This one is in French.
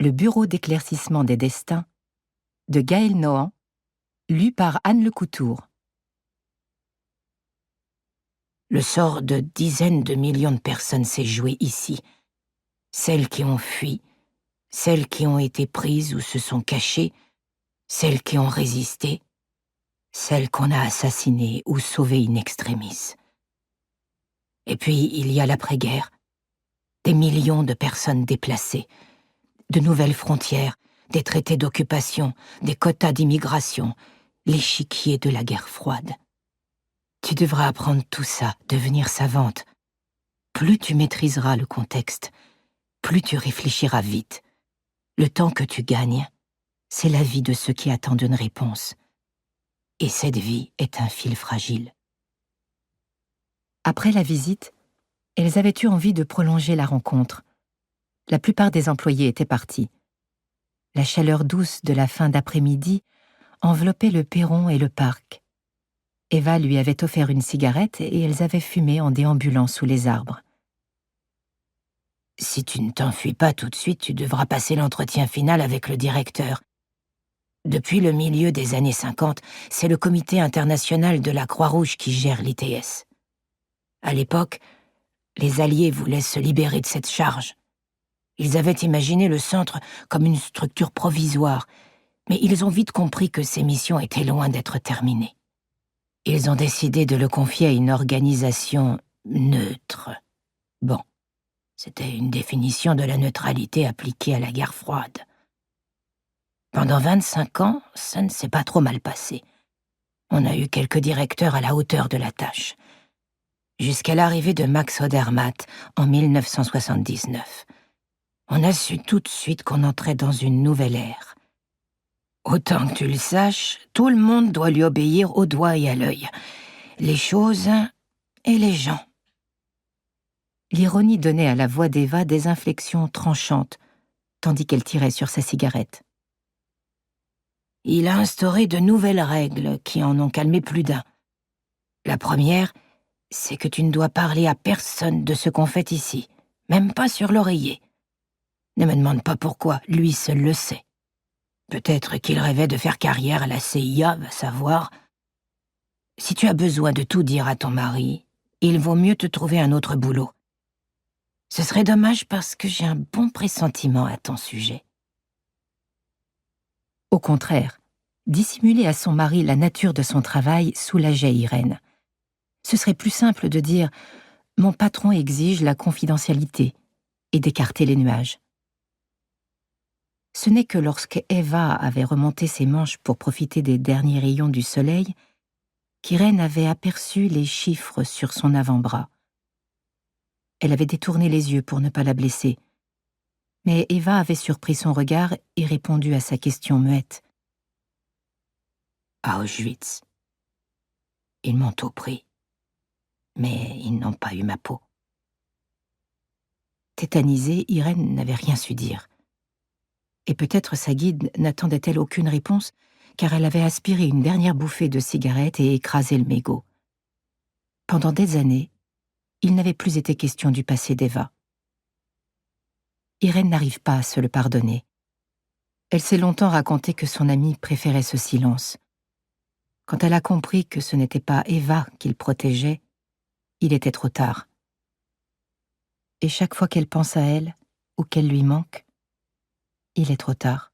Le Bureau d'éclaircissement des destins de Gaël Nohan, lu par Anne Lecoutour. Le sort de dizaines de millions de personnes s'est joué ici. Celles qui ont fui, celles qui ont été prises ou se sont cachées, celles qui ont résisté, celles qu'on a assassinées ou sauvées in extremis. Et puis il y a l'après-guerre, des millions de personnes déplacées, de nouvelles frontières, des traités d'occupation, des quotas d'immigration, l'échiquier de la guerre froide. Tu devras apprendre tout ça, devenir savante. Plus tu maîtriseras le contexte, plus tu réfléchiras vite. Le temps que tu gagnes, c'est la vie de ceux qui attendent une réponse. Et cette vie est un fil fragile. Après la visite, elles avaient eu envie de prolonger la rencontre. La plupart des employés étaient partis. La chaleur douce de la fin d'après-midi enveloppait le perron et le parc. Eva lui avait offert une cigarette et elles avaient fumé en déambulant sous les arbres. Si tu ne t'enfuis pas tout de suite, tu devras passer l'entretien final avec le directeur. Depuis le milieu des années 50, c'est le Comité international de la Croix-Rouge qui gère l'ITS. À l'époque, les Alliés voulaient se libérer de cette charge. Ils avaient imaginé le centre comme une structure provisoire, mais ils ont vite compris que ces missions étaient loin d'être terminées. Ils ont décidé de le confier à une organisation neutre. Bon, c'était une définition de la neutralité appliquée à la guerre froide. Pendant 25 ans, ça ne s'est pas trop mal passé. On a eu quelques directeurs à la hauteur de la tâche. Jusqu'à l'arrivée de Max Odermatt en 1979. On a su tout de suite qu'on entrait dans une nouvelle ère. Autant que tu le saches, tout le monde doit lui obéir au doigt et à l'œil. Les choses et les gens. L'ironie donnait à la voix d'Eva des inflexions tranchantes, tandis qu'elle tirait sur sa cigarette. Il a instauré de nouvelles règles qui en ont calmé plus d'un. La première, c'est que tu ne dois parler à personne de ce qu'on fait ici, même pas sur l'oreiller. Ne me demande pas pourquoi, lui seul le sait. Peut-être qu'il rêvait de faire carrière à la CIA, va savoir. Si tu as besoin de tout dire à ton mari, il vaut mieux te trouver un autre boulot. Ce serait dommage parce que j'ai un bon pressentiment à ton sujet. Au contraire, dissimuler à son mari la nature de son travail soulageait Irène. Ce serait plus simple de dire « Mon patron exige la confidentialité » et d'écarter les nuages. Ce n'est que lorsque Eva avait remonté ses manches pour profiter des derniers rayons du soleil qu'Irène avait aperçu les chiffres sur son avant-bras. Elle avait détourné les yeux pour ne pas la blesser, mais Eva avait surpris son regard et répondu à sa question muette. À Auschwitz. Ils m'ont tout pris, mais ils n'ont pas eu ma peau. Tétanisée, Irène n'avait rien su dire. Et peut-être sa guide n'attendait-elle aucune réponse, car elle avait aspiré une dernière bouffée de cigarette et écrasé le mégot. Pendant des années, il n'avait plus été question du passé d'Eva. Irène n'arrive pas à se le pardonner. Elle s'est longtemps raconté que son amie préférait ce silence. Quand elle a compris que ce n'était pas Eva qu'il protégeait, il était trop tard. Et chaque fois qu'elle pense à elle, ou qu'elle lui manque, il est trop tard.